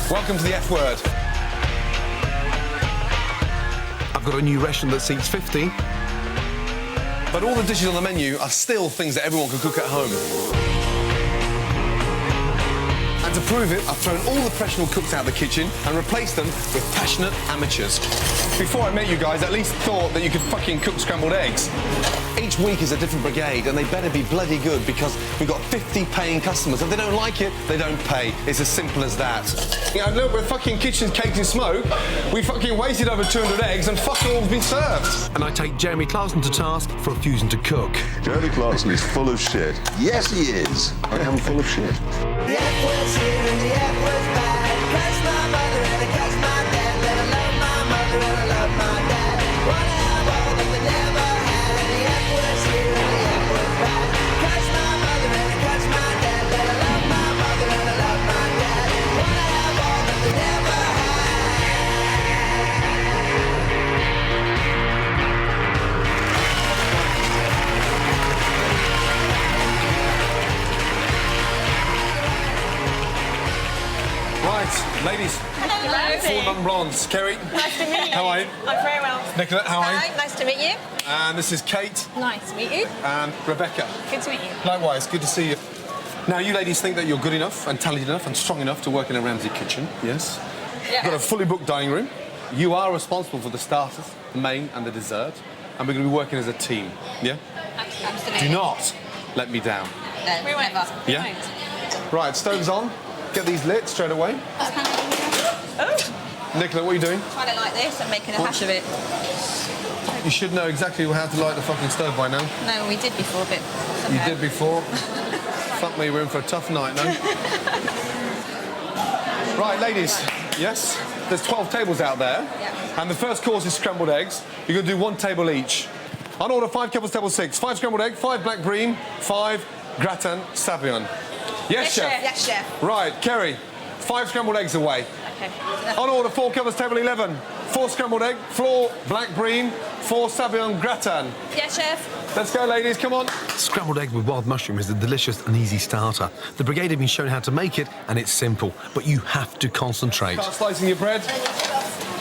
Welcome to the F word. I've got a new restaurant that seats 50. But all the dishes on the menu are still things that everyone can cook at home. And to prove it, I've thrown all the professional cooks out of the kitchen and replaced them with passionate amateurs. Before I met you guys, I at least thought that you could fucking cook scrambled eggs. Each week is a different brigade, and they better be bloody good because we've got 50 paying customers. If they don't like it, they don't pay. It's as simple as that. You know, look, we're fucking kitchens caked in smoke. We fucking wasted over 200 eggs and fucking all's been served. And I take Jeremy Clarkson to task for refusing to cook. Jeremy Clarkson is full of shit. Yes, he is. I am full of shit. The F word's here and the F word's bad. Curse my mother and I curse my dad. But I love my mother and I love my dad. Wanna have all that they never had. The F word's here and the F word's bad. Curse my mother and I curse my dad. But I love my mother and I love my dad. Wanna have all that they never had. Right, ladies. Hello. Four non-blondes. Kerry. Nice to meet you. How are you? I'm very well. Nicola, how are you? Hi, nice to meet you. And this is Kate Nice to meet you. and Rebecca. Good to meet you. Likewise, good to see you. Now, you ladies think that you're good enough and talented enough and strong enough to work in a Ramsay kitchen, yes? Yeah. You've got a fully booked dining room. You are responsible for the starters, the main and the dessert. And we're going to be working as a team, yeah? Absolutely. Do not let me down. No, we won't. Yeah? Right, stove's on. Get these lit straight away. Oh, Nicola, what are you doing? trying it like this and making a hash of it. You should know exactly how to light the fucking stove by now. No, we did before, but You did before. Fuck me, we're in for a tough night, no? Right, ladies. Yes? There's 12 tables out there. Yeah. And the first course is scrambled eggs. You're going to do one table each. On order, 5 couples, table 6. 5 scrambled egg, 5 black bream, 5 gratin sabion. Yes, chef? Yes, chef. Right, Kerry, 5 scrambled eggs away. Okay. On order, 4 covers, table 11. 4 scrambled egg, 4 black bream, 4 sabion gratin. Yes, chef. Let's go, ladies, come on. Scrambled egg with wild mushroom is a delicious and easy starter. The brigade have been shown how to make it, and it's simple, but you have to concentrate. Start slicing your bread.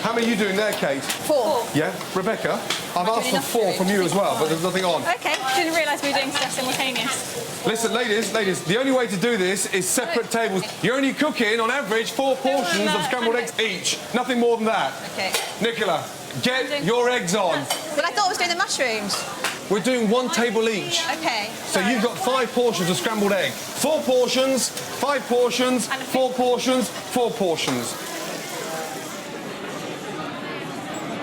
How many are you doing there, Kate? 4. Yeah? Rebecca? I've asked for 4 from you as well, but there's nothing on. Okay. Didn't realise we were doing stuff simultaneous. Listen, ladies, the only way to do this is separate tables. You're only cooking, on average, 4 portions of scrambled eggs each. Nothing more than that. Okay. Nicola, get your eggs on. But I thought I was doing the mushrooms. We're doing 1 table each. Okay. So you've got 5 portions of scrambled egg. 4 portions, 5 portions, 4 portions, 4 portions.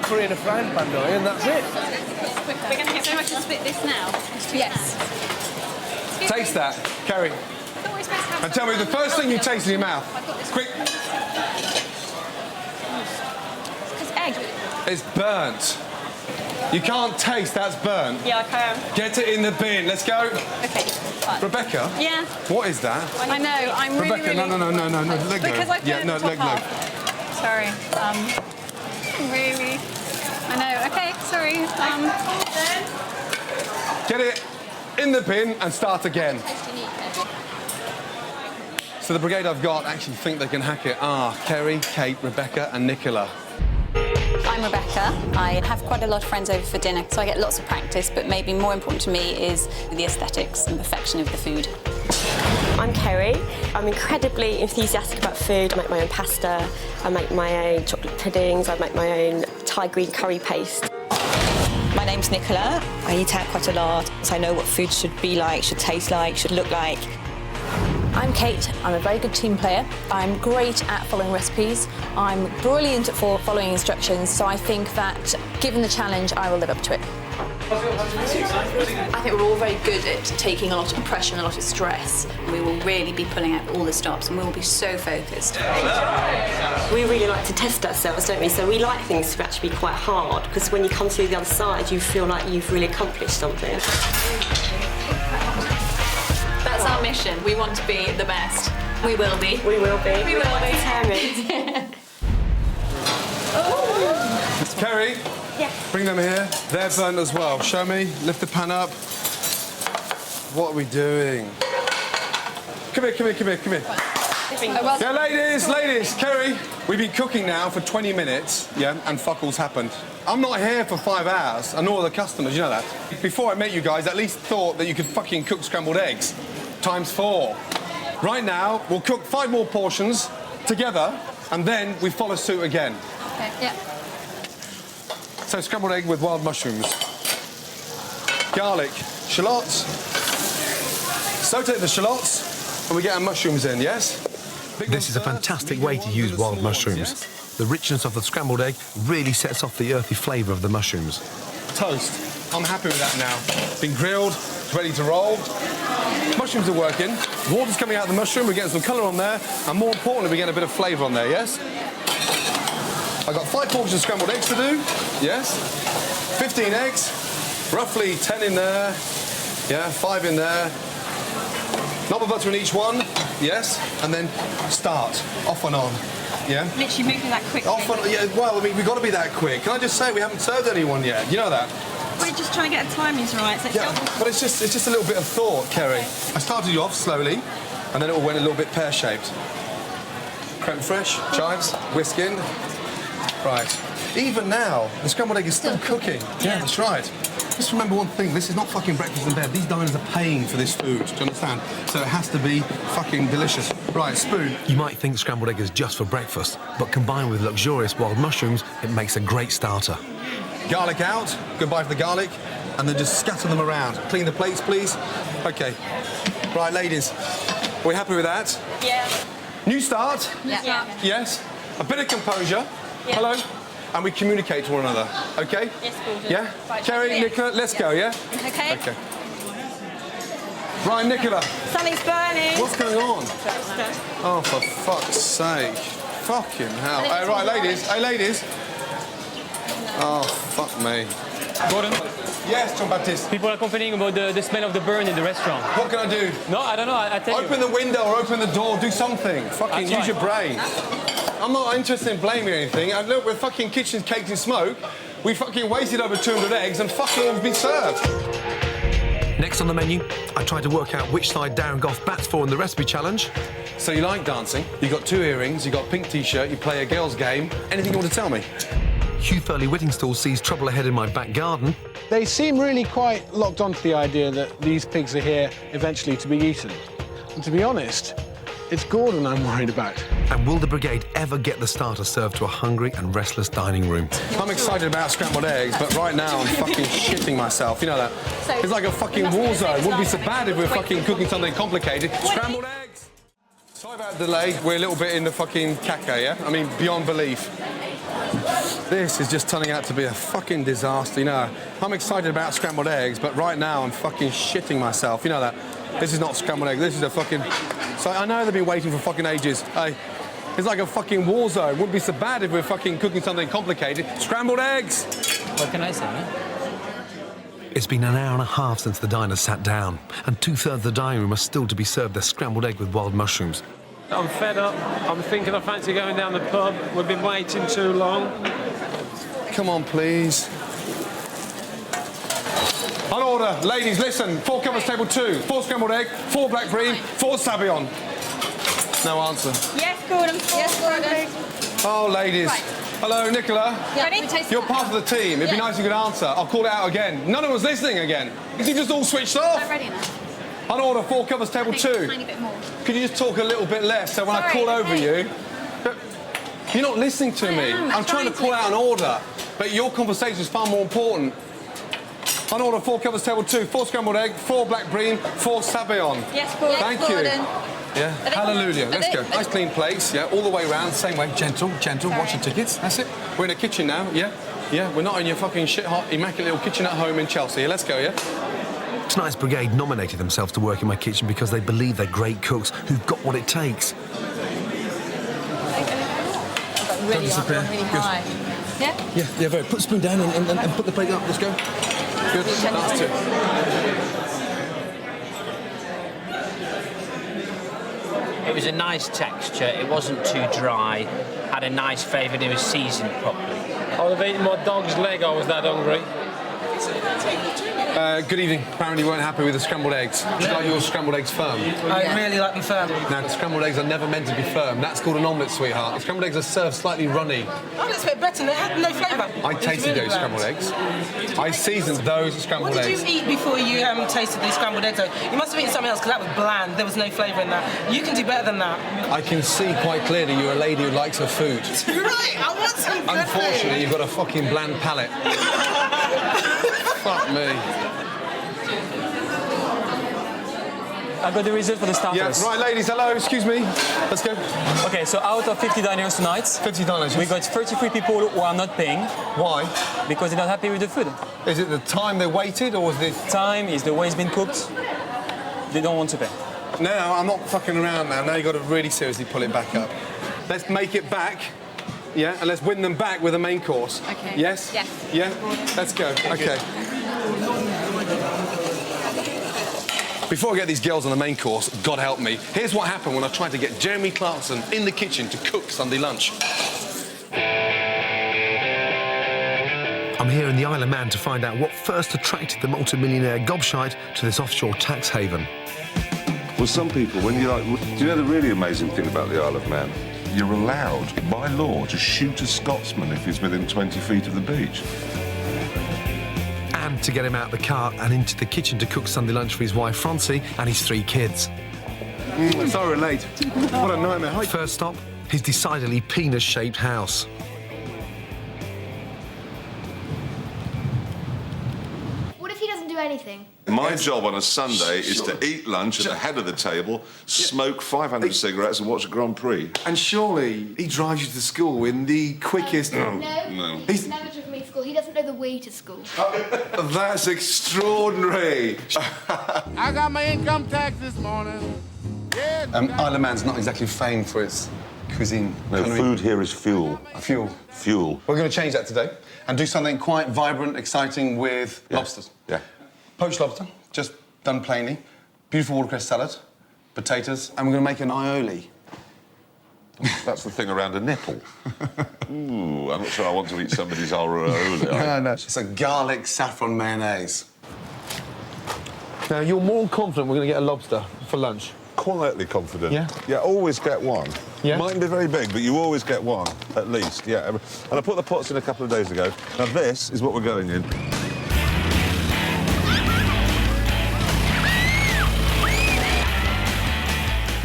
3 in a frying pan, don't you? And that's it. We're going to get so much to split this now. Yes. Taste that, Kerry. And tell me the first thing you taste in your mouth. Quick. It's egg. It's burnt. You can't taste that's burnt. Yeah, I can. Get it in the bin. Let's go. Okay. Fine. Rebecca? Yeah. What is that? I know. I'm really, Rebecca, really... no. Let go. Because I put yeah, it in no, the top let go. half. Sorry. Really. I know. Okay. Sorry. Get it in the bin and start again. So the brigade I've got actually think they can hack it are Kerry, Kate, Rebecca and Nicola. I'm Rebecca. I have quite a lot of friends over for dinner, so I get lots of practice, but maybe more important to me is the aesthetics and perfection of the food. I'm Kerry. I'm incredibly enthusiastic about food. I make my own pasta, I make my own chocolate puddings, I make my own Thai green curry paste. My name's Nicola. I eat out quite a lot, so I know what food should be like, should taste like, should look like. I'm Kate. I'm a very good team player. I'm great at following recipes. I'm brilliant at following instructions, so I think that, given the challenge, I will live up to it. I think we're all very good at taking a lot of pressure and a lot of stress. We will really be pulling out all the stops and we will be so focused. We really like to test ourselves, don't we? So we like things to actually be quite hard, because when you come through the other side, you feel like you've really accomplished something. That's our mission. We want to be the best. We will be. We will be. We will be. Determined. Kerry, bring them here. They're burnt as well. Show me. Lift the pan up. What are we doing? Come here. This Yeah, ladies, Kerry, we've been cooking now for 20 minutes, yeah, and fuck all's happened. I'm not here for 5 hours, and nor are the customers, you know that. Before I met you guys, I at least thought that you could fucking cook scrambled eggs ×4. Right now, we'll cook 5 more portions together, and then we follow suit again. Okay, yeah. So scrambled egg with wild mushrooms, garlic, shallots, saute the shallots, and we get our mushrooms in, yes? This is a fantastic way to use wild mushrooms. The richness of the scrambled egg really sets off the earthy flavour of the mushrooms. Toast. I'm happy with that now. Been grilled, it's ready to roll. Mushrooms are working. Water's coming out of the mushroom, we're getting some colour on there, and more importantly, we're getting a bit of flavour on there, yes? I've got 5 portions of scrambled eggs to do, yes? 15 eggs, roughly 10 in there, yeah, 5 in there. Knob of butter in each one, yes, and then start, off and on, yeah? Literally moving that quickly. Off and, yeah, well, I mean, we've got to be that quick. Can I just say, we haven't served anyone yet, you know that? We're just trying to get the timings right. So Yeah, but it's just a little bit of thought, Kerry. I started you off slowly, and then it all went a little bit pear-shaped. Creme fraiche, chives, whisk in. Right. Even now, the scrambled egg is still cooking. Yeah, that's right. Just remember one thing, this is not fucking breakfast in bed. These diners are paying for this food, do you understand? So it has to be fucking delicious. Right, spoon. You might think scrambled egg is just for breakfast, but combined with luxurious wild mushrooms, it makes a great starter. Garlic out, goodbye for the garlic, and then just scatter them around. Clean the plates, please. Okay. Right, ladies, are we happy with that? Yeah. New start? Yeah. Yes. A bit of composure. Yeah. Hello. And we communicate to one another, okay? Yes, Gordon. Yeah? Right, Kerry, yeah. Nicola, let's go, yeah? Okay. Okay. Right, Nicola, Something's burning. what's going on? Oh, for fuck's sake. Fucking hell. Hey, right, ladies. Hey, ladies. Oh, fuck me. Gordon, Yes, John Baptiste. people are complaining about the smell of the burn in the restaurant. What can I do? No, I don't know. I tell Open you. the window or open the door. Do something. Fucking That's use your brain. I'm not interested in blaming anything. And look, we're fucking kitchens caked in smoke. We fucking wasted over 200 eggs and fuck all's been served. Next on the menu, I tried to work out which side Darren Gough bats for in the recipe challenge. So you like dancing? You got 2 earrings, you got a pink t-shirt, you play a girls' game. Anything you want to tell me? Hugh Furley-Whittingstall sees trouble ahead in my back garden. They seem really quite locked onto the idea that these pigs are here eventually to be eaten. And to be honest, it's Gordon I'm worried about. And will the brigade ever get the starter served to a hungry and restless dining room? I'm excited about scrambled eggs, but right now I'm fucking shitting myself. You know that? It's like a fucking war zone. Wouldn't be so bad if we were fucking cooking something complicated. Scrambled eggs! Sorry about the delay. We're a little bit in the fucking caca, yeah? I mean, beyond belief. This is just turning out to be a fucking disaster, you know. I'm excited about scrambled eggs, but right now I'm fucking shitting myself. You know that? This is not scrambled eggs. This is a fucking... So I know they've been waiting for fucking ages. Hey, it's like a fucking war zone. Wouldn't be so bad if we were fucking cooking something complicated. Scrambled eggs! What can I say, man? It's been an hour and a half since the diners sat down, and 2/3 of the dining room are still to be served their scrambled egg with wild mushrooms. I'm fed up. I'm thinking I fancy going down the pub. We've been waiting too long. Come on, please. On order. Ladies, listen. 4 covers, table 2. 4 scrambled egg, 4 black brie, 4 sabayon. No answer. Yes, Gordon. Yes, Gordon. Oh, ladies. Right. Hello, Nicola. Ready? You're part of the team. It'd be nice if you could answer. I'll call it out again. None of us listening again. Is you just all switched off? I'm ready now. On order, 4 covers, table 2. A tiny bit more. Could you just talk a little bit less so when I Sorry, call over okay. you... But you're not listening to me. I'm trying to call out an order, but your conversation is far more important. On order, 4 covers, table 2. 4 scrambled egg, 4 black brie, 4 sabayon. Yes, Gordon. Thank yes, you. Gordon. Yeah, hallelujah. Let's go. Nice clean plates, yeah, all the way round, same way. Gentle, gentle, watch your tickets. That's it. We're in a kitchen now, yeah? Yeah, we're not in your fucking shit-hot, immaculate little kitchen at home in Chelsea. Let's go, yeah? Tonight's brigade nominated themselves to work in my kitchen because they believe they're great cooks who've got what it takes. Really high. Yeah? Yeah, very. Put the spoon down and put the plate up. Let's go. Good. That's it. It was a nice texture, it wasn't too dry, had a nice flavour and it was seasoned properly. I would have eaten my dog's leg, I was that hungry. Good evening. Apparently you weren't happy with the scrambled eggs. Do you like your scrambled eggs firm? I really like them firm. Now, scrambled eggs are never meant to be firm. That's called an omelette, sweetheart. Scrambled eggs are served slightly runny. Oh, that's a bit better. They had no flavour. I tasted those scrambled eggs. I seasoned those scrambled eggs. What did you eat before you tasted these scrambled eggs? You must have eaten something else because that was bland. There was no flavour in that. You can do better than that. I can see quite clearly you're a lady who likes her food. Right, I want some good Unfortunately, you've got a fucking bland palate. Fuck me. I've got the result for the starters. Yeah, right, ladies, hello, excuse me. Let's go. Okay, so out of 50 diners tonight, 50 diners, we got 33 people who are not paying. Why? Because they're not happy with the food. Is it the time they waited, or is it... Time, is the way it's been cooked. They don't want to pay. Now, I'm not fucking around now. Now you've got to really seriously pull it back up. Let's make it back. Yeah, and let's win them back with a main course. Okay. Yes? Yes. Yeah? Let's go. Okay. Before I get these girls on the main course, God help me, here's what happened when I tried to get Jeremy Clarkson in the kitchen to cook Sunday lunch. I'm here in the Isle of Man to find out what first attracted the multimillionaire gobshite to this offshore tax haven. Well, some people, when you're like... Do you know the really amazing thing about the Isle of Man? You're allowed, by law, to shoot a Scotsman if he's within 20 feet of the beach. And to get him out of the car and into the kitchen to cook Sunday lunch for his wife, Ramsay, and his 3 kids. Sorry we're late. What a nightmare. First stop, his decidedly penis-shaped house. What if he doesn't do anything? My job on a Sunday is to eat lunch at the head of the table, smoke 500 cigarettes and watch a Grand Prix. And surely he drives you to school in the quickest... No. He's never driven me to school. He doesn't know the way to school. That's extraordinary. I got my income tax this morning. Yeah. Isle of Man's not exactly famed for its cuisine. No, food here is fuel. Fuel. Fuel. We're going to change that today and do something quite vibrant, exciting with lobsters. Yeah. Poached lobster, just done plainly. Beautiful watercress salad, potatoes, and we're going to make an aioli. That's the thing around a nipple. Ooh, I'm not sure I want to eat somebody's aioli. No. It's a garlic saffron mayonnaise. Now, you're more confident we're going to get a lobster for lunch? Quietly confident. Yeah? Yeah, always get one. Yeah? Mightn't be very big, but you always get one, at least, yeah. And I put the pots in a couple of days ago. Now, this is what we're going in.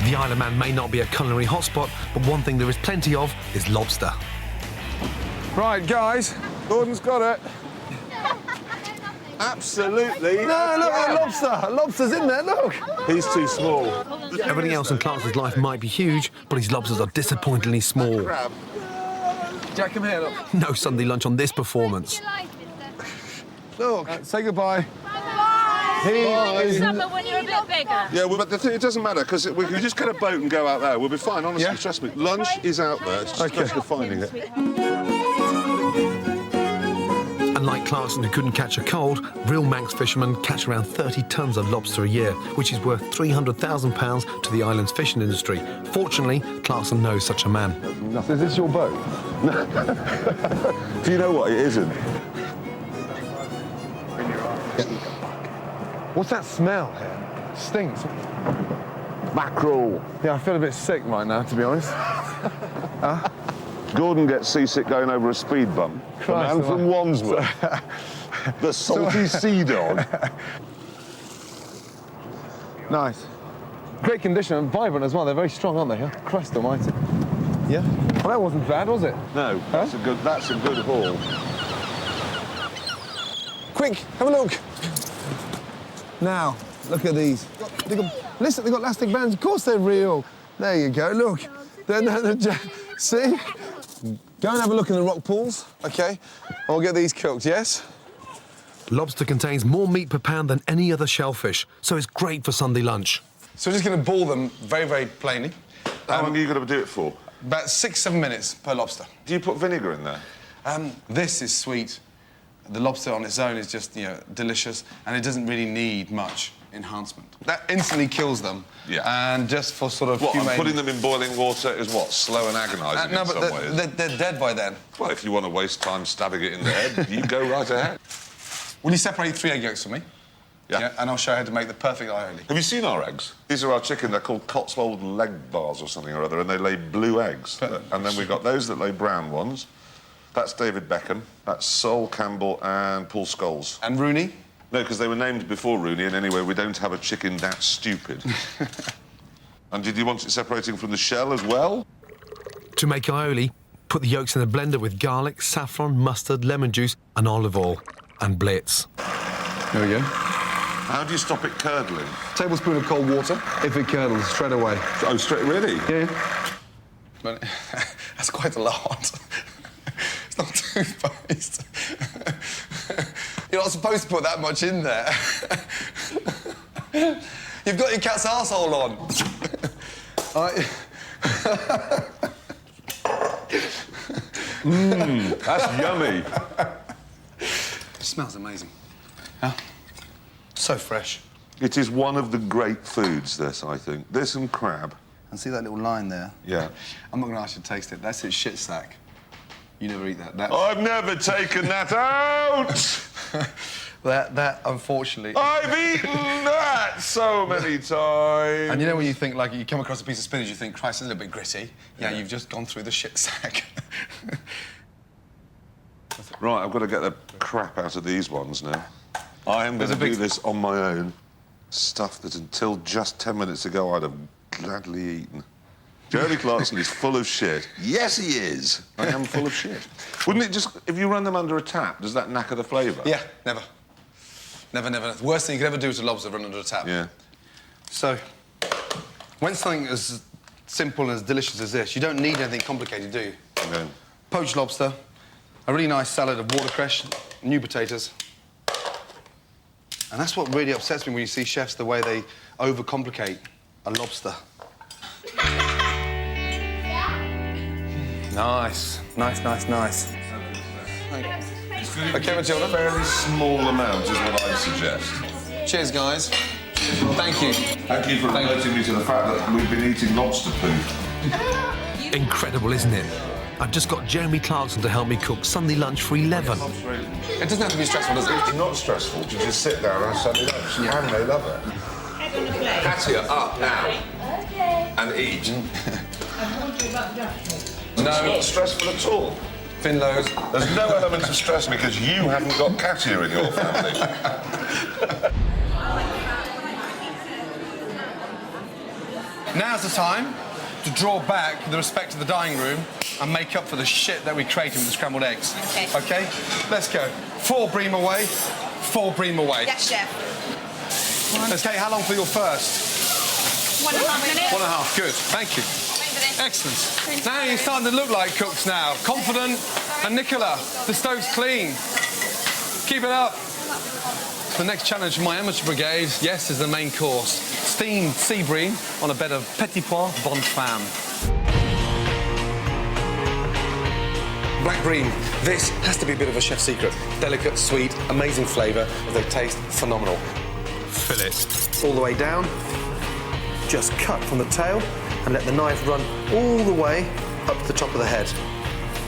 The Isle of Man may not be a culinary hotspot, but one thing there is plenty of is lobster. Right, guys. Gordon's got it. Absolutely. No, look, a lobster. A lobster's in there, look. He's too small. Everything else in Clarkson's life might be huge, but his lobsters are disappointingly small. Jack, come here, look. No Sunday lunch on this performance. Look, say goodbye. Summer when you're a bit bigger. Yeah, well, but the thing, it doesn't matter, because we can just get a boat and go out there. We'll be fine, honestly, trust me. Lunch is out there, it's just a question of finding it. Unlike Clarkson, who couldn't catch a cold, real Manx fishermen catch around 30 tonnes of lobster a year, which is worth £300,000 to the island's fishing industry. Fortunately, Clarkson knows such a man. Is this your boat? Do you know what? It isn't. What's that smell here? Stinks. Mackerel. Yeah, I feel a bit sick right now, to be honest. Huh? Gordon gets seasick going over a speed bump. Christ, the man from Wandsworth. The salty sea dog. Nice. Great condition and vibrant as well. They're very strong, aren't they? Huh? Christ almighty. Yeah? Well, that wasn't bad, was it? No, that's a good haul. Quick, have a look. Now, look at these. Listen, they've got elastic bands. Of course they're real. There you go, look. See? Go and have a look in the rock pools, OK? And we'll get these cooked, yes? Lobster contains more meat per pound than any other shellfish, so it's great for Sunday lunch. So we're just going to boil them very, very plainly. How long are you going to do it for? About 6-7 minutes per lobster. Do you put vinegar in there? This is sweet. The lobster on its own is just, delicious, and it doesn't really need much enhancement. That instantly kills them. Yeah. And just for sort of humane... And putting them in boiling water is what? Slow and agonising in some ways? They're dead by then. Well, if you want to waste time stabbing it in the head, you go right ahead. Will you separate 3 egg yolks for me? Yeah, and I'll show you how to make the perfect aioli. Have you seen our eggs? These are our chicken. They're called Cotswold leg bars or something or other, and they lay blue eggs. And then we've got those that lay brown ones. That's David Beckham. That's Sol Campbell and Paul Scholes. And Rooney? No, because they were named before Rooney, and anyway, we don't have a chicken that stupid. And did you want it separating from the shell as well? To make aioli, put the yolks in a blender with garlic, saffron, mustard, lemon juice and olive oil. And blitz. There we go. How do you stop it curdling? Tablespoon of cold water. If it curdles, straight away. Oh, straight, really? Yeah. But that's quite a lot. It's not toothpaste. You're not supposed to put that much in there. You've got your cat's arsehole on. That's yummy. It smells amazing. Huh? So fresh. It is one of the great foods, this, I think. This and crab. And see that little line there? Yeah. I'm not going to ask you to taste it. That's its shit sack. You never eat that. That's... I've never taken that out! that, unfortunately... I've eaten that so many times! And you know when you think, like, you come across a piece of spinach, you think, Christ, it's a little bit gritty. Yeah, you've just gone through the shit sack. Right, I've got to get the crap out of these ones now. I am going to do this on my own. Stuff that until just 10 minutes ago I'd have gladly eaten. Jeremy Clarkson is full of shit. Yes, he is. I am full of shit. Wouldn't it just... If you run them under a tap, does that knacker the flavour? Yeah, never. Never, never. The worst thing you could ever do is a lobster run under a tap. Yeah. So, when something as simple and as delicious as this, you don't need anything complicated, do you? No. Poached lobster, a really nice salad of watercress, new potatoes. And that's what really upsets me when you see chefs, the way they overcomplicate a lobster. Nice. Nice, nice, nice. Okay, Matilda. A fairly small amount is what I'd suggest. Cheers, guys. Thank you. Thank you for alerting me to the fact that we've been eating lobster poop. Incredible, isn't it? I've just got Jeremy Clarkson to help me cook Sunday lunch for 11. It doesn't have to be stressful, does it? It's not stressful to just sit down and have Sunday lunch. Yeah. And they love it. Katia, up now. Okay. And eat. No, not stressful at all. Finlows. There's no element of stress because you haven't got Katia in your family. Now's the time to draw back the respect to the dining room and make up for the shit that we created with the scrambled eggs. Okay. Okay? Let's go. 4 bream away, 4 bream away. Yes, chef. Let's take how long for your first? 1.5 minutes. 1.5. Good. Thank you. Excellent. Now you're starting to look like cooks now. Confident. And Nicola, the stove's clean. Keep it up. The next challenge for my amateur brigade, yes, is the main course. Steamed sea bream on a bed of petit pois bonne femme. Black bream. This has to be a bit of a chef's secret. Delicate, sweet, amazing flavour. They taste phenomenal. Fillet. All the way down. Just cut from the tail and let the knife run all the way up to the top of the head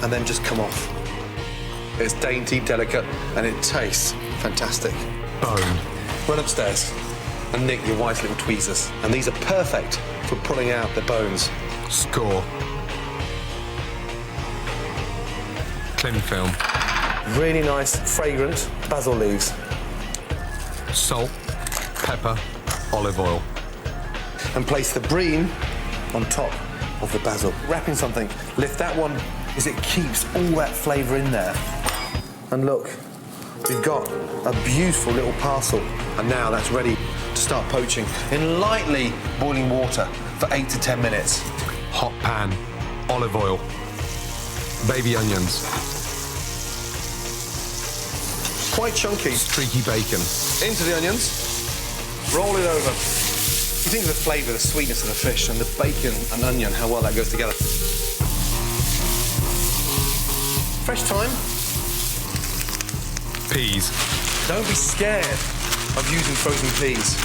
and then just come off. It's dainty, delicate, and it tastes fantastic. Bone. Run upstairs and nick your wife's little tweezers. And these are perfect for pulling out the bones. Score. Cling film. Really nice, fragrant basil leaves. Salt, pepper, olive oil. And place the bream on top of the basil. Wrapping something, lift that one as it keeps all that flavour in there. And look, we've got a beautiful little parcel. And now that's ready to start poaching in lightly boiling water for 8 to 10 minutes. Hot pan, olive oil, baby onions. Quite chunky. Streaky bacon. Into the onions, roll it over. You think of the flavour, the sweetness of the fish and the bacon and onion, how well that goes together. Fresh thyme. Peas. Don't be scared of using frozen peas.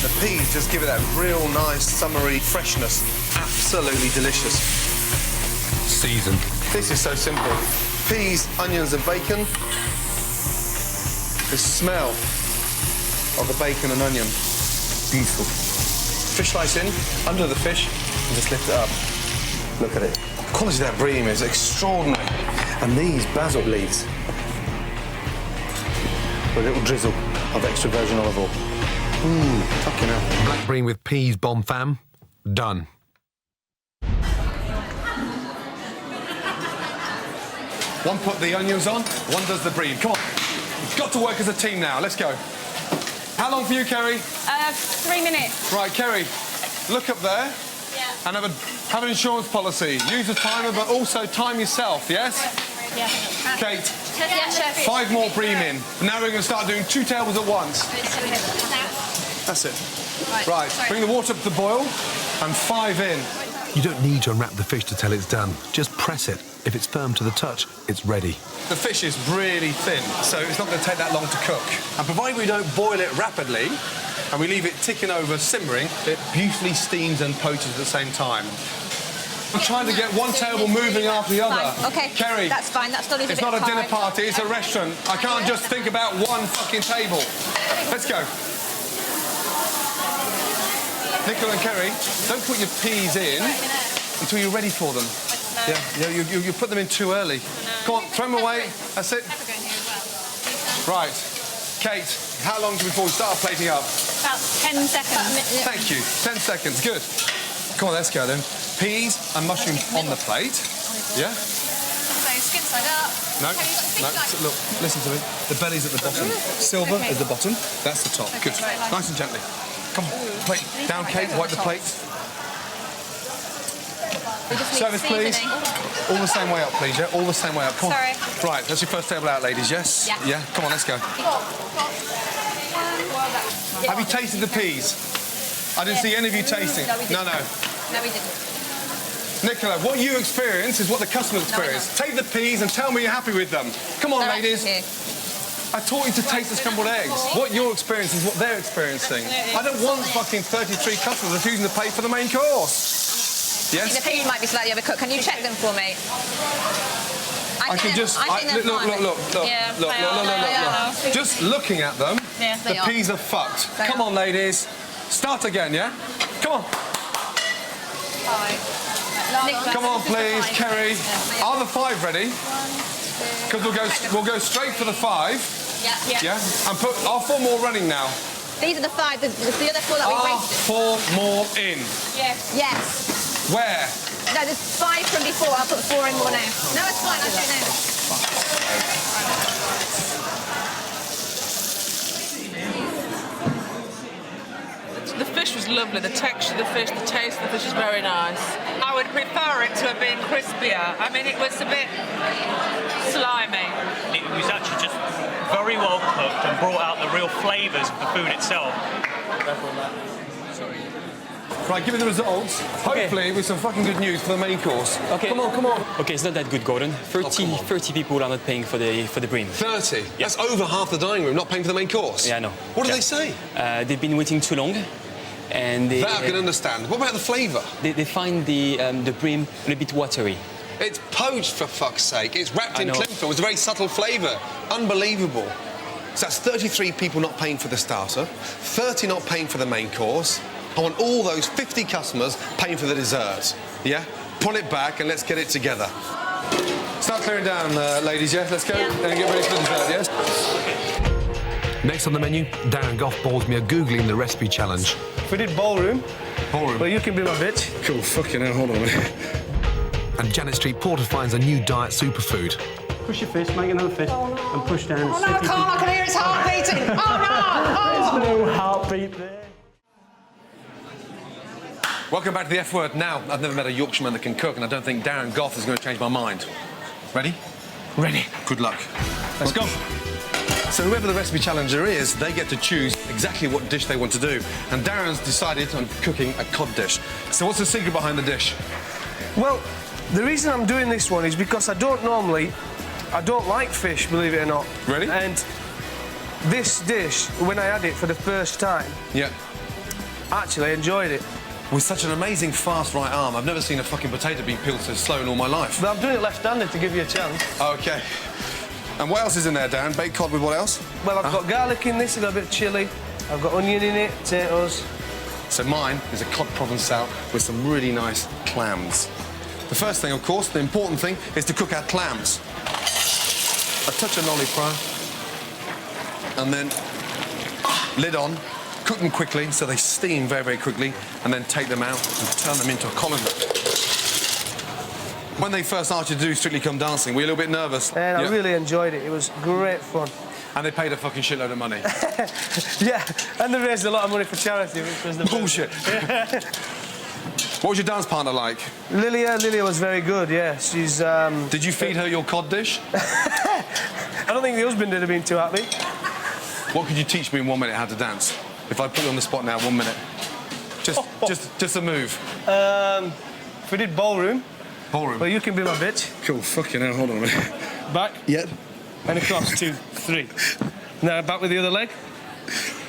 The peas just give it that real nice, summery freshness. Absolutely delicious. Season. This is so simple. Peas, onions and bacon. the smell of the bacon and onion. Beautiful. Fish slice in, under the fish, and just lift it up. Look at it. The quality of that bream is extraordinary. And these basil leaves, with a little drizzle of extra virgin olive oil. Fucking hell. Black bream with peas, bomb fam. Done. One put the onions on, one does the bream. Come on. You've got to work as a team now. Let's go. How long for you, Kerry? 3 minutes. Right, Kerry, look up there. Yeah. And have an insurance policy. Use a timer, but also time yourself, yes? Yeah. Kate, Yeah, chef. 5 more bream in. Now we're going to start doing 2 tables at once. That's it. Right, bring the water up to the boil and 5 in. You don't need to unwrap the fish to tell it's done. Just press it. If it's firm to the touch, it's ready. The fish is really thin, so it's not going to take that long to cook. And provided we don't boil it rapidly and we leave it ticking over, simmering, it beautifully steams and poaches at the same time. I'm trying to get one table moving after the other. Fine. OK, Kerry, that's fine. That still leaves it's a bit not a dinner hard. party, it's a restaurant. I can't just think about one fucking table. Let's go. Nicola and Kerry, don't put your peas in until you're ready for them. Yeah, you put them in too early. Come on, throw them away. That's it. Right. Kate, how long before we start plating up? About 10 seconds. Thank you. 10 seconds. Good. Come on, let's go then. Peas and mushrooms on the plate. Yeah? So skin side up. No, look, listen to me. The belly's at the bottom. Silver is the bottom. That's the top. Good. Nice and gently. Come on, plate. Down, Kate. Wipe the plate. Service, please. All the same way up, please, yeah? All the same way up. Come on. Sorry. Right, that's your first table out, ladies, yes? Yeah. Yeah? Come on, let's go. Have you tasted the peas? I didn't see any of you tasting. No, we didn't. No. No, we didn't. Nicola, what you experience is what the customers experience. Take the peas and tell me you're happy with them. Come on, ladies. I taught you to taste the scrambled eggs. What you're experiencing is what they're experiencing. I don't want fucking 33 customers refusing to pay for the main course. Yes? The peas might be slightly overcooked. Can you check them for me? I can just... Look. Just looking at them, the peas are fucked. Come on, ladies. Start again, yeah? Come on. Come on, please, Kerry. Are the 5 ready? Because we'll go straight for the 5. Yeah? And put our 4 more running now. These are the 5. The other 4 that we wasted. 4 more in. Yes. Where? No, there's 5 from before. I'll put 4 in more now. No, it's fine. I'll do it now. The fish was lovely. The texture of the fish, the taste of the fish is very nice. I would prefer it to have been crispier. I mean, it was a bit slimy. It was actually just very well cooked and brought out the real flavours of the food itself. Right, give me the results. Hopefully with some fucking good news for the main course. Okay. Come on. Okay, it's not that good, Gordon. 30 people are not paying for the bream. 30? Yeah. That's over half the dining room not paying for the main course. Yeah, I know. What do they say? They've been waiting too long. And they, that I can understand. What about the flavour? They find the bream a little bit watery. It's poached, for fuck's sake. It's wrapped in cling film. It's a very subtle flavour. Unbelievable. So that's 33 people not paying for the starter, 30 not paying for the main course. I want all those 50 customers paying for the dessert. Yeah? Pull it back and let's get it together. Start clearing down, ladies, yeah? Let's go and get ready for the dessert, yes? Next on the menu, Darren Gough balls me a Googling the recipe challenge. We did ballroom. Well, you can be my bitch. Cool, fucking hell, hold on a minute. And Janet Street Porter finds a new diet superfood. Push your fist, make another fist, and push down. Oh, no, Carl, I can hear his heart beating. Oh, no! There's no heartbeat there. Welcome back to the F word. Now, I've never met a Yorkshireman that can cook, and I don't think Darren Gough is going to change my mind. Ready? Ready. Good luck. Let's go. So whoever the recipe challenger is, they get to choose exactly what dish they want to do. And Darren's decided on cooking a cod dish. So what's the secret behind the dish? Well, the reason I'm doing this one is because I don't like fish, believe it or not. Really? And this dish, when I had it for the first time, actually enjoyed it. With such an amazing fast right arm, I've never seen a fucking potato being peeled so slow in all my life. But I'm doing it left-handed to give you a chance. OK. And what else is in there, Darren? Baked cod with what else? Well, I've got garlic in this, I've got a bit of chilli, I've got onion in it, potatoes. So mine is a cod provençal with some really nice clams. The first thing, of course, the important thing, is to cook our clams. A touch of nollie fry, and then lid on, cook them quickly so they steam very, very quickly, and then take them out and turn them into a colander. When they first asked you to do Strictly Come Dancing, were you a little bit nervous? And I really enjoyed it. It was great fun. And they paid a fucking shitload of money. Yeah, and they raised a lot of money for charity, which was the bullshit. What was your dance partner like? Lilia was very good, yeah. She's... Did you feed her your cod dish? I don't think the husband would have been too happy. What could you teach me in 1 minute how to dance? If I put you on the spot now, 1 minute. Just a move. If we did ballroom. Ballroom? Well, you can be my bitch. Cool, fucking hell, hold on a minute. Back. Yep. And across, 2, 3. Now back with the other leg.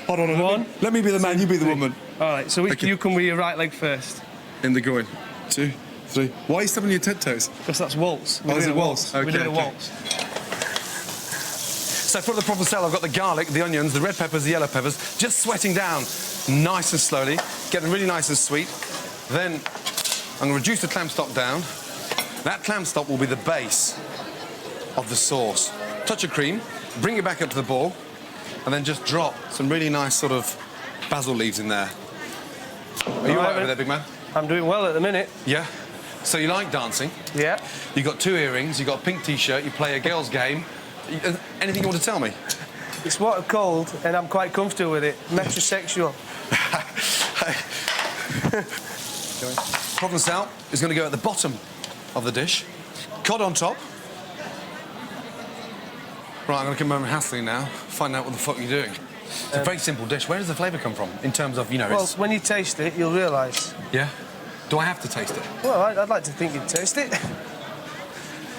Hold on a minute. Let me be the man, you be the woman. All right, so you come with your right leg first. In the groin. 2, 3. Why are you stepping on your toes? Because that's waltz. Oh, is it waltz? We're doing a waltz. So for the provençal, I've got the garlic, the onions, the red peppers, the yellow peppers, just sweating down nice and slowly, getting really nice and sweet. Then I'm going to reduce the clam stock down. That clam stock will be the base of the sauce. Touch of cream, bring it back up to the boil, and then just drop some really nice sort of basil leaves in there. Are you all right over there, big man? I'm doing well at the minute. Yeah? So you like dancing? Yeah. You got 2 earrings, you got a pink T-shirt, you play a girls' game. Anything you want to tell me? It's water cold, and I'm quite comfortable with it. Metrosexual. Provençal is going to go at the bottom of the dish. Cod on top. Right, I'm going to come over hassling now, find out what the fuck you're doing. It's a very simple dish. Where does the flavour come from, in terms of, you know, well, when you taste it, you'll realise. Yeah? Do I have to taste it? Well, I'd like to think you'd taste it.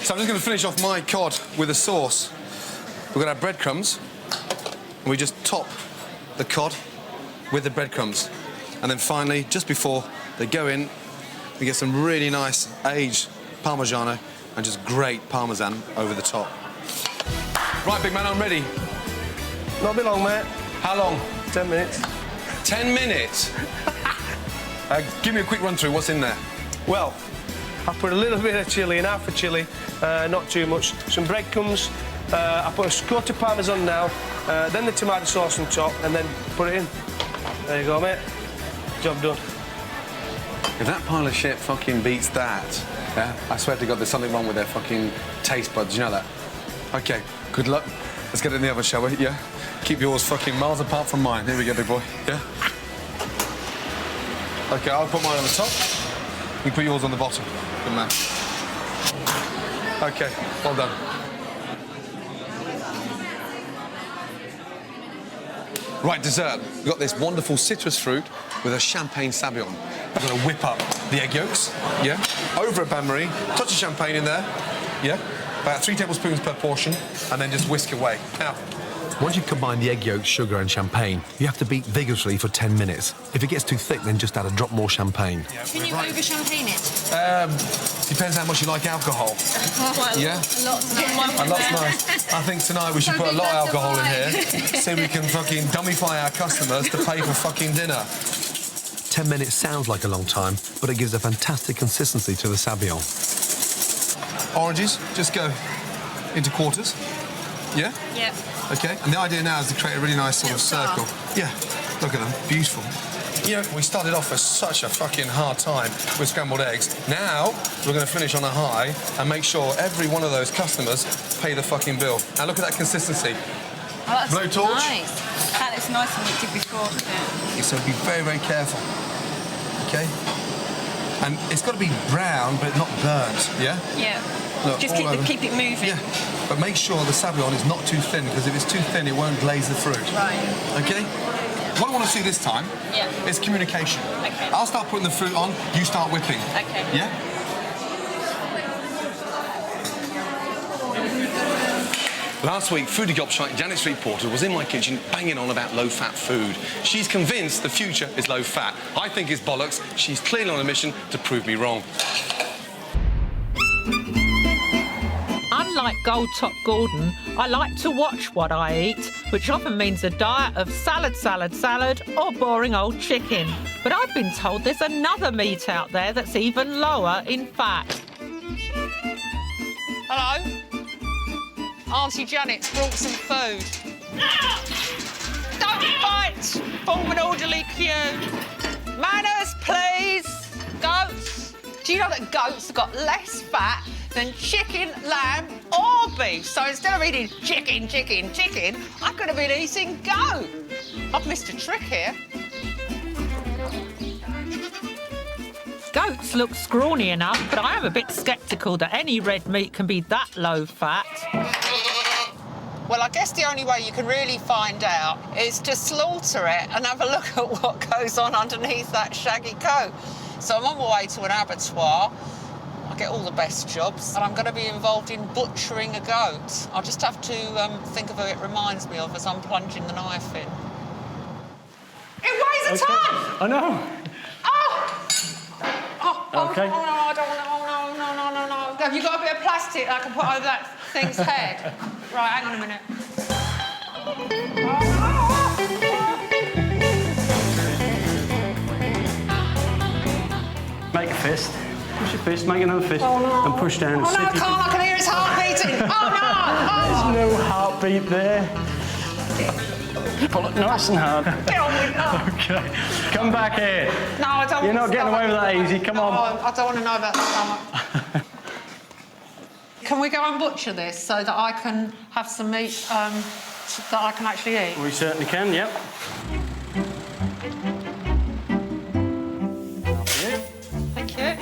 So I'm just going to finish off my cod with a sauce. We've got our breadcrumbs, and we just top the cod with the breadcrumbs. And then finally, just before they go in, we get some really nice aged Parmigiano and just great Parmesan over the top. Right, big man, I'm ready. Not a bit long, mate. How long? 10 minutes. 10 minutes? Give me a quick run through. What's in there? Well, I put a little bit of chilli, and half a chilli, not too much. Some breadcrumbs. I put a quart of Parmesan now, then the tomato sauce on top, and then put it in. There you go, mate. Job done. If that pile of shit fucking beats that, yeah, I swear to God there's something wrong with their fucking taste buds, you know that? OK, good luck. Let's get it in the oven, shall we? Yeah? Keep yours fucking miles apart from mine. Here we go, big boy. Yeah? OK, I'll put mine on the top. You put yours on the bottom. Good man. OK, well done. Right, dessert. We've got this wonderful citrus fruit with a champagne sabayon. We're going to whip up the egg yolks, yeah? Over a bain-marie, touch of champagne in there, yeah? About 3 tablespoons per portion, and then just whisk away. Now, once you've combined the egg yolks, sugar and champagne, you have to beat vigorously for 10 minutes. If it gets too thick, then just add a drop more champagne. Can you over-champagne it? Depends how much you like alcohol. Yeah? Lots nice. I think tonight we should put a lot of alcohol in here, so we can fucking dummify our customers to pay for fucking dinner. 10 minutes sounds like a long time, but it gives a fantastic consistency to the sabayon. Oranges, just go into quarters. Yeah? Yeah. OK, and the idea now is to create a really nice sort of circle. Yeah, look at them, beautiful. You know, we started off with such a fucking hard time with scrambled eggs. Now, we're going to finish on a high and make sure every one of those customers pay the fucking bill. Now, look at that consistency. Oh, that's blowtorch. Nice. That looks nice than it did before. Yeah, so be very, very careful. OK? And it's got to be brown, but not burnt, yeah? Yeah. Look, just keep it moving. Yeah, but make sure the sabayon is not too thin, because if it's too thin, it won't glaze the fruit. Right. OK? What I want to see this time is communication. OK. I'll start putting the fruit on, you start whipping. OK. Yeah? Last week, foodie gobshite Janet Street Porter was in my kitchen banging on about low-fat food. She's convinced the future is low-fat. I think it's bollocks. She's clearly on a mission to prove me wrong. like Gold Top Gordon, I like to watch what I eat, which often means a diet of salad, salad, salad, or boring old chicken. But I've been told there's another meat out there that's even lower in fat. Hello? Auntie Janet's brought some food. Don't fight! Form an orderly queue. Manners, please. Goats. Do you know that goats have got less fat than chicken, lamb or beef? So instead of eating chicken, chicken, chicken, I could have been eating goat. I've missed a trick here. Goats look scrawny enough, but I am a bit sceptical that any red meat can be that low fat. Well, I guess the only way you can really find out is to slaughter it and have a look at what goes on underneath that shaggy coat. So I'm on my way to an abattoir. I get all the best jobs, and I'm going to be involved in butchering a goat. I'll just have to think of who it reminds me of as I'm plunging the knife in. It weighs a ton! I know. Okay. Oh, no, I don't want no. Have you got a bit of plastic I can put over that thing's head? Right, hang on a minute. Make a fist. Push your fist, make another fist, and push down. Oh, no, I can't. I can hear his heart beating. Oh, no! There's no heartbeat there. Pull it nice and hard. Get on with it. Okay. Come back here. No, I don't You're want not getting away with that easy. Come on. I don't want to know about the stomach. Can we go and butcher this so that I can have some meat that I can actually eat? We certainly can, yep. Thank you.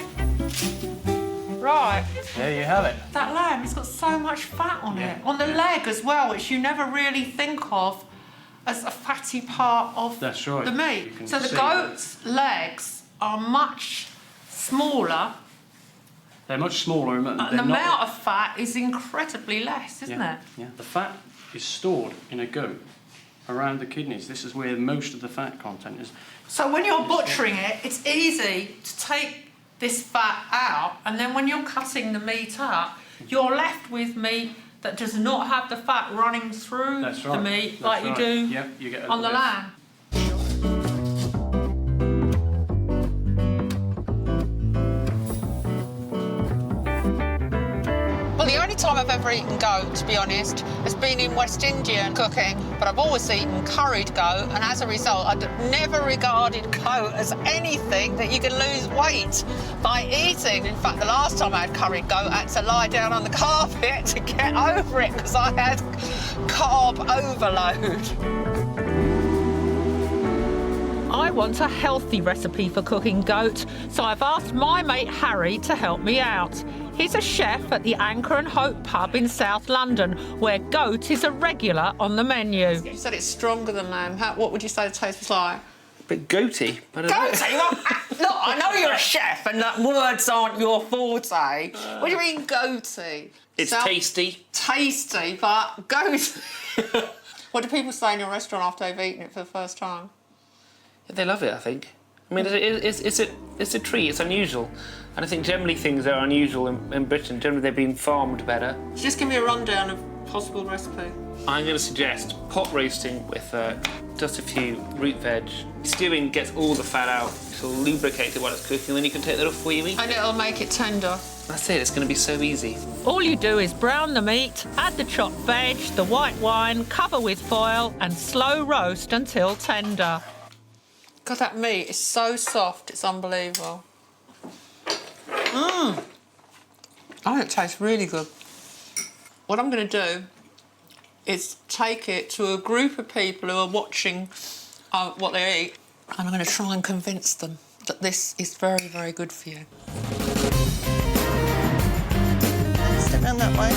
Right. There you have it. That lamb has got so much fat on it. On the leg as well, which you never really think of as a fatty part of That's right. the meat. So the goat's legs are much smaller. They're much smaller. And the amount of fat is incredibly less, isn't it? Yeah. The fat is stored in a goat around the kidneys. This is where most of the fat content is. So when you're butchering it, it's easy to take this fat out, and then when you're cutting the meat up, you're left with meat that does not have the fat running through the meat like you do you get on the lamb. Well, the only time I've ever eaten goat, to be honest, has been in West Indian cooking, but I've always eaten curried goat, and as a result, I've never regarded goat as anything that you can lose weight by eating. In fact, the last time I had curried goat, I had to lie down on the carpet to get over it because I had carb overload. I want a healthy recipe for cooking goat, so I've asked my mate Harry to help me out. He's a chef at the Anchor and Hope pub in South London, where goat is a regular on the menu. You said it's stronger than lamb. What would you say the taste was like? A bit goaty. But Goaty? Look, I know you're a chef and that words aren't your forte. What do you mean goaty? It's tasty. Tasty, but goaty. What do people say in your restaurant after they've eaten it for the first time? They love it, I think. I mean, it's a treat. It's unusual. And I think generally things that are unusual in Britain, generally they've been farmed better. Just give me a rundown of possible recipe. I'm going to suggest pot roasting with just a few root veg. Stewing gets all the fat out. It'll lubricate it while it's cooking, then you can take that off before you eat. And it'll make it tender. That's it. It's going to be so easy. All you do is brown the meat, add the chopped veg, the white wine, cover with foil and slow roast until tender. God, that meat is so soft, it's unbelievable. Mmm. I think it tastes really good. What I'm going to do is take it to a group of people who are watching what they eat, and I'm going to try and convince them that this is very, very good for you. Step down that way.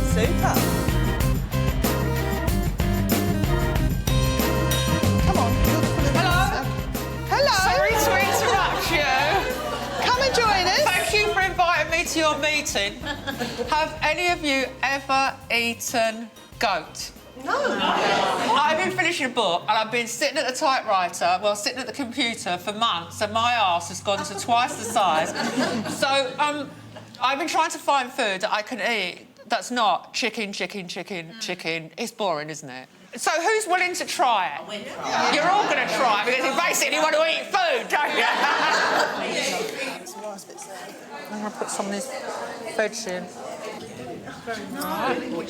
Super. Sorry to interrupt you. Come and join us. Thank you for inviting me to your meeting. Have any of you ever eaten goat? No. I've been finishing a book and I've been sitting at the typewriter, sitting at the computer for months, and my arse has gone to twice the size. So I've been trying to find food that I can eat that's not chicken, chicken, chicken, chicken. It's boring, isn't it? So who's willing to try it? You're all going to try it because you basically want to eat food, don't you? I'm going to put some of this veg in. What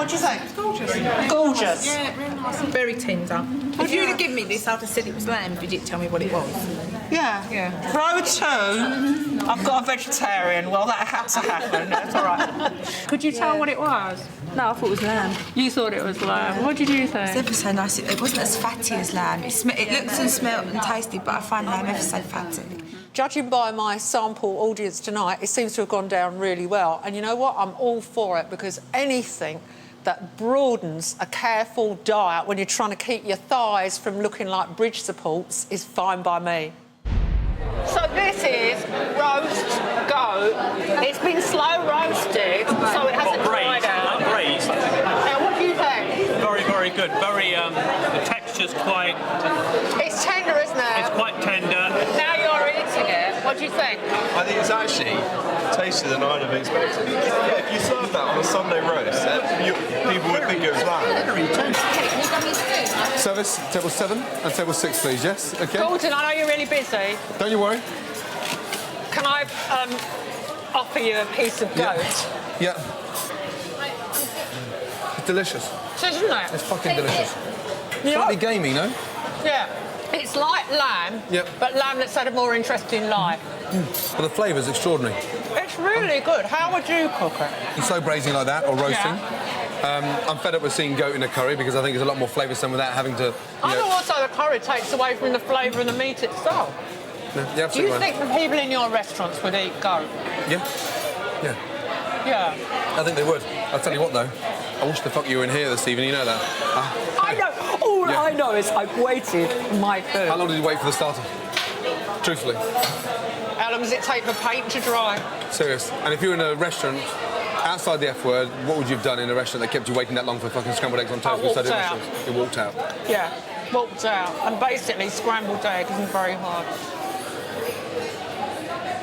do you think? It's gorgeous. Gorgeous. Yeah, really nice. Very tender. If you'd have given me this, I'd have said it was lamb if you didn't tell me what it was. Yeah. Row 2, I've got a vegetarian. Well, that had to happen. That's all right. Could you tell what it was? No, I thought it was lamb. You thought it was lamb. What did you think? It's ever so nice. It wasn't as fatty as lamb. It looks and smelled and tasted, but I find lamb ever so fatty. Judging by my sample audience tonight, it seems to have gone down really well. And you know what? I'm all for it because anything that broadens a careful diet when you're trying to keep your thighs from looking like bridge supports is fine by me. So this is roast goat. It's been slow roasted, so it hasn't dried out. Braised. Now, what do you think? Very, very good. Very, the texture's quite... It's tender, isn't it? It's quite tender. Now you're eating it. What do you think? I think it's actually tastier than I'd have expected. If you serve that on a Sunday roast, people would think it was lamb. Service, table 7 and table 6, please, yes? Okay. Gordon, I know you're really busy. Don't you worry. Can I offer you a piece of goat? Yeah. It's delicious. Isn't it? It's fucking delicious. Slightly gamey, no? Yeah. It's like lamb, but lamb that's had a more interesting life. But the flavour's extraordinary. It's really good. How would you cook it? You slow braising like that, or roasting. I'm fed up with seeing goat in a curry because I think it's a lot more flavoursome without having to... I know also the curry takes away from the flavour and the meat itself. No, Do you think the people in your restaurants would eat goat? Yeah. Yeah. Yeah. I think they would. I'll tell you what, though. I wish the fuck you were in here this evening, you know that. I know. All I know is I've waited for my food. How long did you wait for the starter? Truthfully. How long does it take for paint to dry? Serious. And if you were in a restaurant outside the F word, what would you have done in a restaurant that kept you waiting that long for fucking scrambled eggs on toast? I walked out. You walked out. Yeah, walked out. And basically, scrambled egg isn't very hard.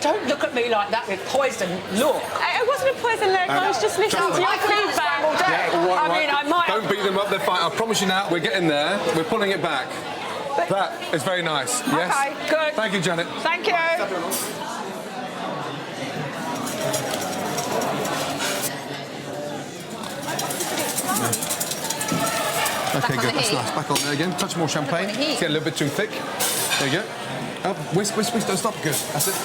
Don't look at me like that with poison look. It wasn't a poison look, I was just listening to your feedback. I mean, I might... Don't beat them up, they're fine. I promise you now, we're getting there. We're pulling it back. That is very nice, yes? OK, good. Thank you, Janet. Thank you. OK, good, that's nice. Back on there again. Touch more champagne. It's getting a little bit too thick. There you go. Up, whisk, whisk, whisk, don't stop. Good, that's it.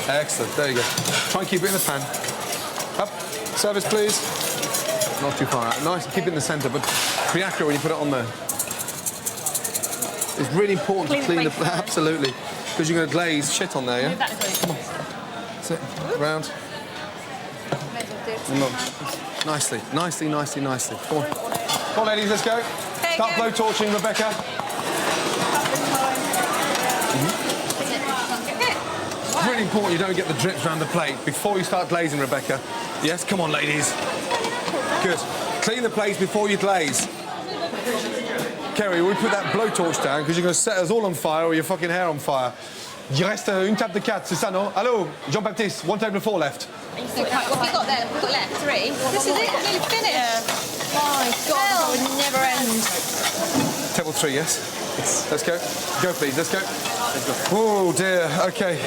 Excellent, there you go. Try and keep it in the pan. Up, service, please. Not too far out. Nice, keep it in the centre, but be accurate when you put it on there. It's really important to clean the plate. Absolutely. Because you're going to glaze shit on there, yeah? Come on. That's it. Round. Nicely, nicely, nicely, nicely. Come on. Come on, ladies, let's go. Start blow torching, Rebecca. It's really important you don't get the drips around the plate before you start glazing, Rebecca. Yes, come on, ladies. Good. Clean the plates before you glaze. Kerry, we put that blowtorch down because you're going to set us all on fire or your fucking hair on fire. Il reste une table de 4, c'est ça, non? Hello, Jean-Baptiste, 1 table of 4 left. What have you got there? We've got left 3. This is it, nearly finished. My God, that would never end. Table 3, yes? Let's go. Go, please, let's go. Oh, dear, OK.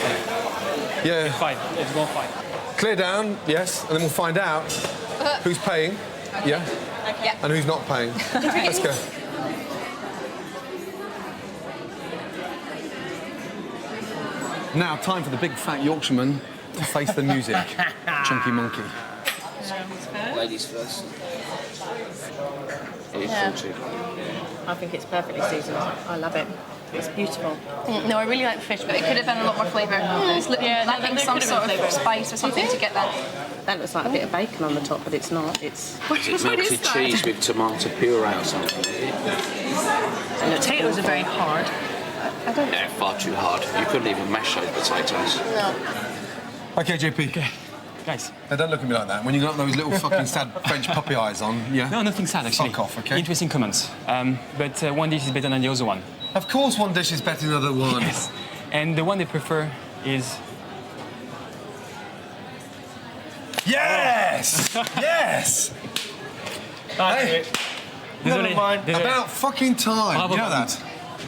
Yeah. It's fine, it's going fine. Clear down, yes, and then we'll find out who's paying, yeah? And who's not paying. Let's go. Now, time for the big fat Yorkshireman to face the music. Chunky monkey. Ladies first. Yeah. I think it's perfectly seasoned. I love it. It's beautiful. No, I really like the fish, but it could have been a lot more flavour. It's lacking some sort of spice or something to get that. That looks like a bit of bacon on the top, but it's not. It's melted cheese with tomato puree or something. The potatoes are very hard. Yeah, far too hard. You couldn't even mash those potatoes. No. OK, JP. OK. Guys. Now, don't look at me like that. When you got those little fucking sad French puppy eyes on, yeah? No, nothing sad, actually. Fuck off, OK? Interesting comments. But one dish is better than the other one. Of course one dish is better than the other one. Yes. And the one they prefer is... Yes! Yes! Yes! Hey, never mind. About fucking time. You know that?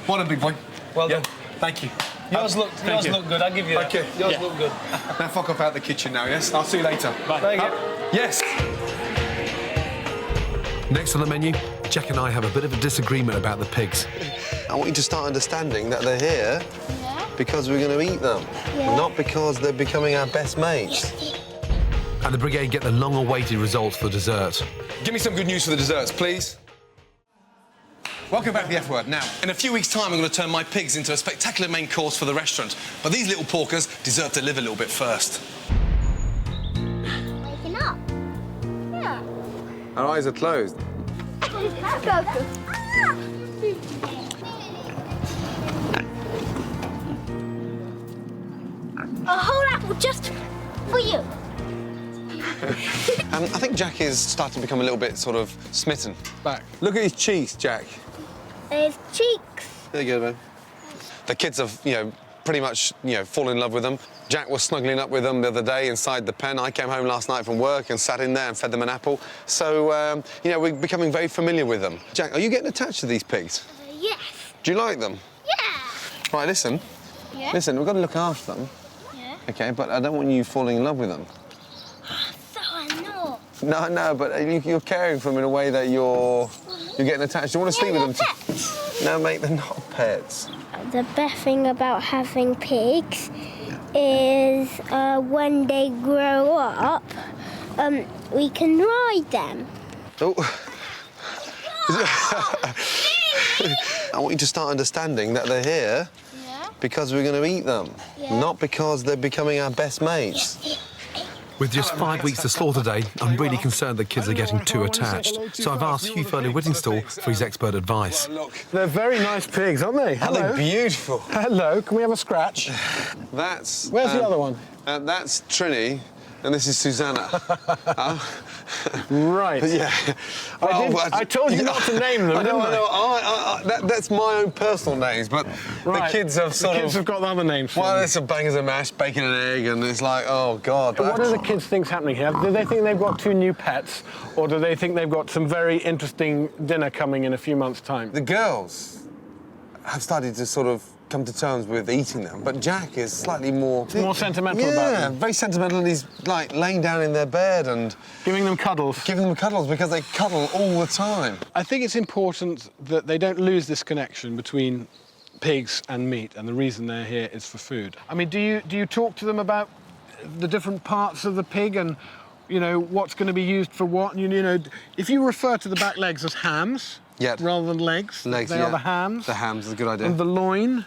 What a big boy. Well done. Thank you. Yours look good, I'll give you that. Okay. Yours look good. Now fuck off out the kitchen now, yes? I'll see you later. Bye. Thank you. Yes! Next on the menu, Jack and I have a bit of a disagreement about the pigs. I want you to start understanding that they're here because we're going to eat them, not because they're becoming our best mates. And the brigade get the long-awaited results for dessert. Give me some good news for the desserts, please. Welcome back to the F Word. Now, in a few weeks' time, I'm going to turn my pigs into a spectacular main course for the restaurant. But these little porkers deserve to live a little bit first. Waking up. Yeah. Our eyes are closed. A whole apple just for you. I think Jack is starting to become a little bit sort of smitten. Back. Look at his cheeks, Jack. His cheeks. There you go, man. The kids have, pretty much, fallen in love with them. Jack was snuggling up with them the other day inside the pen. I came home last night from work and sat in there and fed them an apple. So, we're becoming very familiar with them. Jack, are you getting attached to these pigs? Yes. Do you like them? Yeah. Right, listen. Yeah. Listen, we've got to look after them. Yeah. OK, but I don't want you falling in love with them. So I'm not. No, but you're caring for them in a way that you're getting attached. Do you want to sleep with them? Pets. No, mate, they're not pets. The best thing about having pigs is when they grow up, we can ride them. Oh. I want you to start understanding that they're here because we're going to eat them, not because they're becoming our best mates. With just 5 weeks to slaughter day, I'm really concerned the kids are getting too attached. So I've asked Hugh Furley-Whittingstall for his expert advice. They're very nice pigs, aren't they? Hello. They're beautiful. Hello, can we have a scratch? That's... Where's the other one? That's Trini, and this is Susanna. Right. Yeah. I told you not to name them, didn't I? That's my own personal names, but the kids have The kids have got the other names. Well, it's a bangers and mash, bacon and egg, and it's like, oh, God. What do the kids think's happening here? Do they think they've got 2 new pets, or do they think they've got some very interesting dinner coming in a few months' time? The girls have started to sort of come to terms with eating them, but Jack is slightly more... More sentimental about them. Yeah, very sentimental, and he's, like, laying down in their bed and... Giving them cuddles. Giving them cuddles, because they cuddle all the time. I think it's important that they don't lose this connection between pigs and meat, and the reason they're here is for food. I mean, do you talk to them about the different parts of the pig and, what's going to be used for what? And, if you refer to the back legs as hams... rather than legs. They are the hams. The hams is a good idea. And the loin.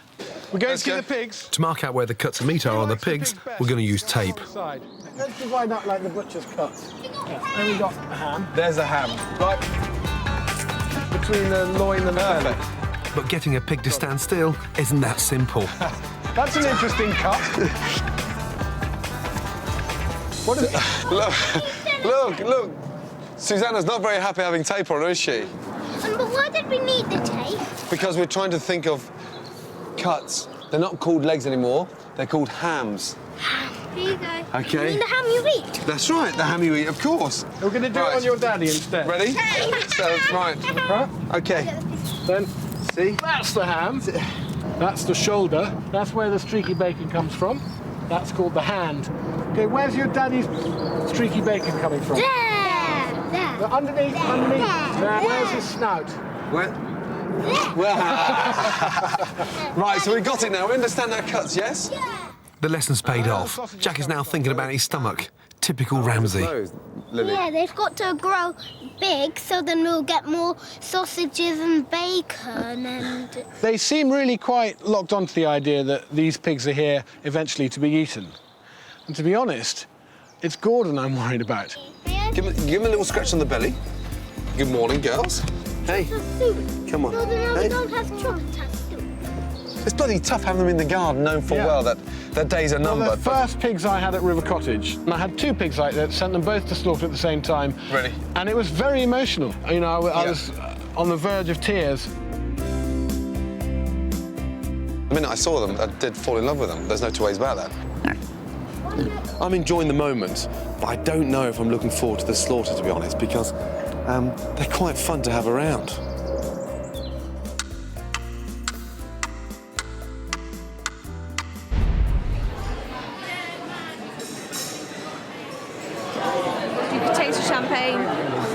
We're going to see the pigs. To mark out where the cuts of meat are on the pigs, we're going to use tape. Let's divide up like the butcher's cuts. Then we got a ham. There's a ham. Right. Between the loin and the belly. But getting a pig to stand still isn't that simple. That's an interesting cut. What is it? Look. Susanna's not very happy having tape on her, is she? But why did we need the tape? Because we're trying to think of cuts. They're not called legs anymore. They're called hams. Here you go. OK. You mean the ham you eat? That's right, the ham you eat, of course. We're going to do it on your daddy instead. Ready? So, right. OK. Then, see? That's the ham. That's the shoulder. That's where the streaky bacon comes from. That's called the hand. OK, where's your daddy's streaky bacon coming from? There. Underneath. There. Where's his snout? Where? Right, so we got it now. We understand our cuts, yes? Yeah. The lesson's paid off. Jack is now thinking about his stomach. Typical Ramsay. Yeah, they've got to grow big, so then we'll get more sausages and bacon and... They seem really quite locked onto the idea that these pigs are here eventually to be eaten. And to be honest, it's Gordon I'm worried about. Give him a little scratch on the belly. Good morning, girls. Hey. Come on. So then hey. we don't have chocolate soup. It's bloody tough having them in the garden, known full well that their days are numbered. Well, the first pigs I had at River Cottage, and I had 2 pigs like that, sent them both to slaughter at the same time. Really? And it was very emotional. I was on the verge of tears. The minute I saw them, I did fall in love with them. There's no 2 ways about that. I'm enjoying the moment, but I don't know if I'm looking forward to the slaughter, to be honest, because they're quite fun to have around. You could taste the champagne.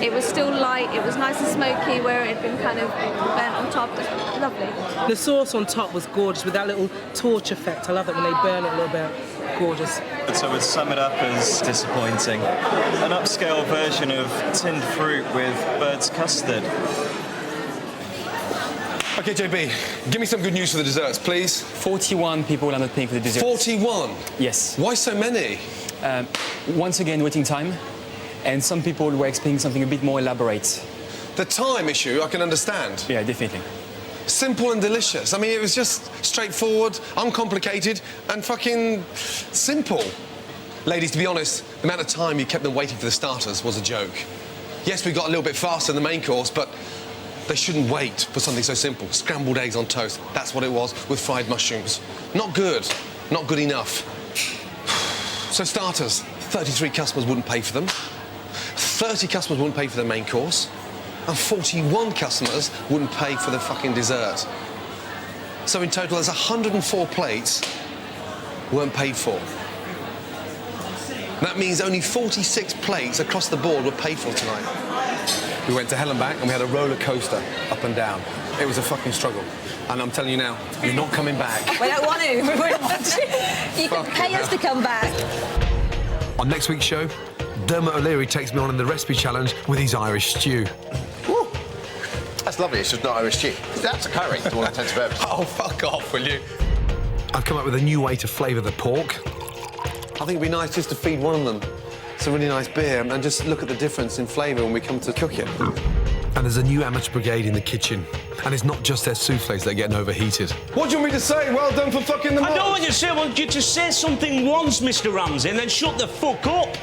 It was still light. It was nice and smoky where it had been kind of burnt on top. It was lovely. The sauce on top was gorgeous with that little torch effect. I love it when they burn it a little bit. Gorgeous. So I would sum it up as disappointing. An upscale version of tinned fruit with bird's custard. OK, JB, give me some good news for the desserts, please. 41 people are not paying for the desserts. 41? Yes. Why so many? Once again, waiting time. And some people were expecting something a bit more elaborate. The time issue, I can understand. Yeah, definitely. Simple and delicious. I mean, it was just straightforward, uncomplicated, and fucking simple. Ladies, to be honest, the amount of time you kept them waiting for the starters was a joke. Yes, we got a little bit faster in the main course, but they shouldn't wait for something so simple. Scrambled eggs on toast, that's what it was, with fried mushrooms. Not good, not good enough. So starters, 33 customers wouldn't pay for them. 30 customers wouldn't pay for the main course, and 41 customers wouldn't pay for the fucking dessert. So in total, there's 104 plates weren't paid for. That means only 46 plates across the board were paid for tonight. We went to hell and back, and we had a roller coaster up and down. It was a fucking struggle. And I'm telling you now, you're not coming back. We don't want to. We don't want to. You can pay us to come back. On next week's show, Dermot O'Leary takes me on in the recipe challenge with his Irish stew. Woo. That's lovely, it's just not Irish stew. That's a curry, to all intents and purposes. Oh, fuck off, will you? I've come up with a new way to flavour the pork. I think it'd be nice just to feed one of them. It's a really nice beer, and just look at the difference in flavour when we come to cook it. And there's a new amateur brigade in the kitchen. And it's not just their soufflés that are getting overheated. What do you want me to say? Well done for fucking them I don't want you to say, I want you to say something once, Mr. Ramsay, and then shut the fuck up.